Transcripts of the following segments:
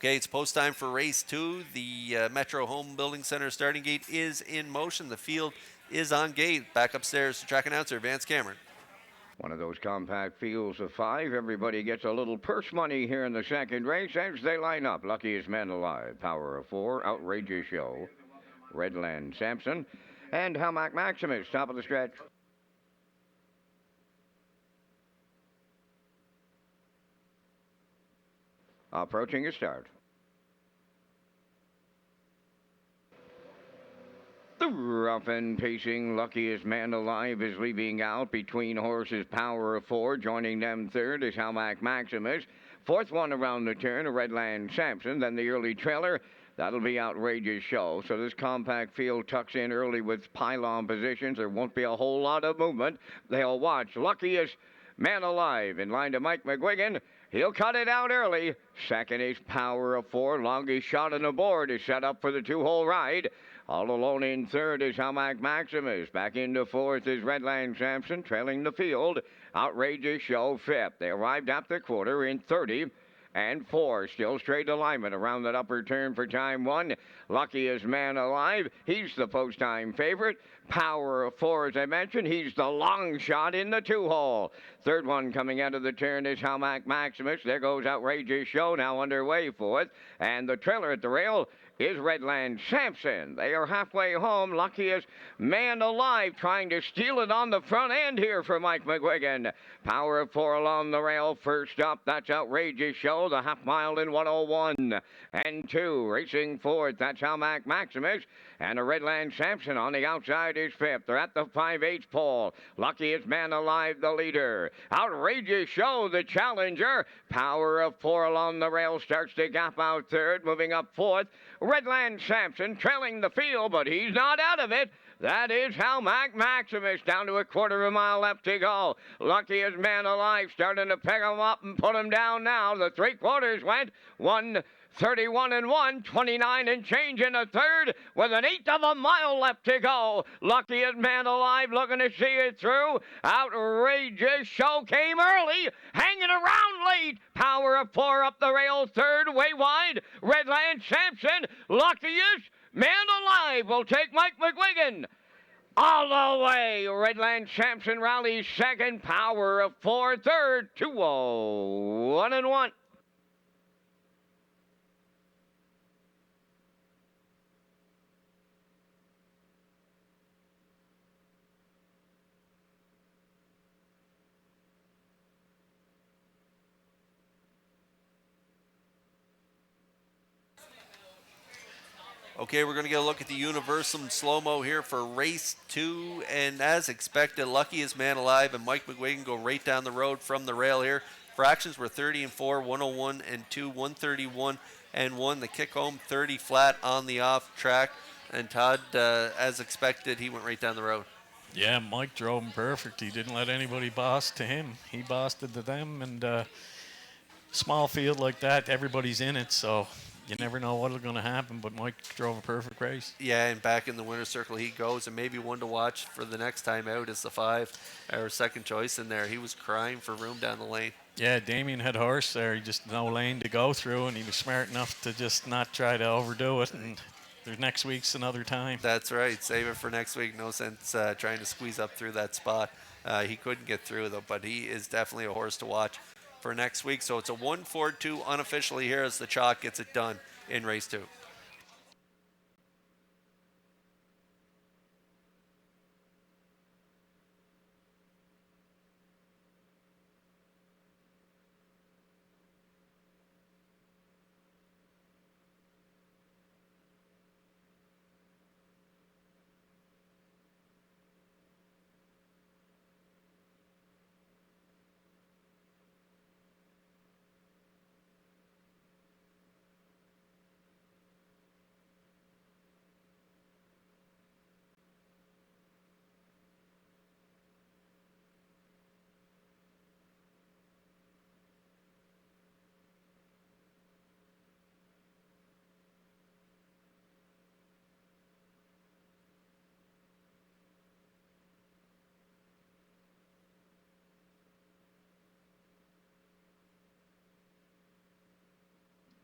Okay, it's post time for race 2. The Metro Home Building Center starting gate is in motion. The field is on gate. Back upstairs to track announcer Vance Cameron. One of those compact fields of 5. Everybody gets a little purse money here in the second race as they line up. Luckiest Man Alive, Power of 4, Outrageous Show, Redland Sampson, and Hamac Maximus, top of the stretch. Approaching a start. The rough and pacing Luckiest Man Alive is leaving out between horses Power of 4. Joining them third is Hamac Maximus. Fourth one around the turn, a Redland Sampson. Then the early trailer, that'll be Outrageous Show. So this compact field tucks in early with pylon positions. There won't be a whole lot of movement. They'll watch Luckiest Man Alive in line to Mike McGuigan. He'll cut it out early. Second is Power of 4. Longest shot on the board is set up for the 2-hole ride. All alone in third is Hamac Maximus. Back into fourth is Redland Sampson, trailing the field. Outrageous Show fifth. They arrived at the quarter in 30 and 4. Still straight alignment around that upper turn for time 1. Luckiest Man Alive. He's the post-time favorite. Power of 4, as I mentioned. He's the long shot in the 2-hole. Third one coming out of the turn is Hamac Maximus. There goes Outrageous Show, now underway fourth. And the trailer at the rail is Redland Sampson. They are halfway home. Luckiest Man Alive trying to steal it on the front end here for Mike McGuigan. Power of 4 along the rail. First up, that's Outrageous Show. The half mile in 1:01 and 2. Racing fourth, that's Hamac Maximus. And a Redland Sampson on the outside is fifth. They're at the 5/8 pole. Luckiest Man Alive, the leader. Outrageous Show, the challenger. Power of 4 along the rail starts to gap out third. Moving up fourth, Redland Sampson trailing the field, but he's not out of it. That is Hamac Maximus down to a quarter of a mile left to go. Luckiest Man Alive starting to pick him up and put him down now. The 3/4 went 1:31 and 1, 29 and change in the third with an 1/8 of a mile left to go. Luckiest Man Alive looking to see it through. Outrageous Show came early, hanging around late. Power of 4 up the rail third, way wide. Redland Sampson, Luckiest Man Alive will take Mike McGuigan all the way. Redland Sampson rallies second. Power of 4 third. 2:01 and 1. Okay, we're going to get a look at the Universum slow-mo here for race 2. And as expected, Luckiest Man Alive and Mike McGuigan go right down the road from the rail here. Fractions were 30 and 4, 101 and 2, 131 and 1. The kick home 30 flat on the off track. And Todd, as expected, he went right down the road. Yeah, Mike drove him perfect. He didn't let anybody boss to him. He bossed it to them. And small field like that, everybody's in it. So you never know what's going to happen, but Mike drove a perfect race. Yeah, and back in the winner's circle he goes, and maybe one to watch for the next time out is the 5, our second choice in there. He was crying for room down the lane. Yeah, Damien had horse there. He just no lane to go through, and he was smart enough to just not try to overdo it. And there's next week's another time. That's right. Save it for next week. No sense trying to squeeze up through that spot. He couldn't get through, though, but he is definitely a horse to watch for next week. So it's a 1-4-2 unofficially here as the chalk gets it done in race 2.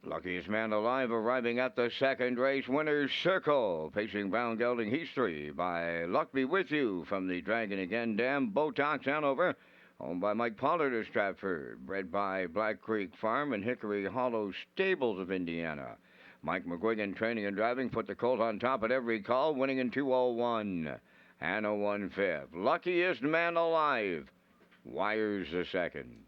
Luckiest man alive arriving at the second race, winner's circle. Pacing Brown Gelding History by Luck Be With You from the Dragon Again Dam, Botox, Hanover. Owned by Mike Pollard of Stratford. Bred by Black Creek Farm and Hickory Hollow Stables of Indiana. Mike McGuigan training and driving put the colt on top at every call, winning in 2:01 and a 1/5. Luckiest man alive. Wires the second.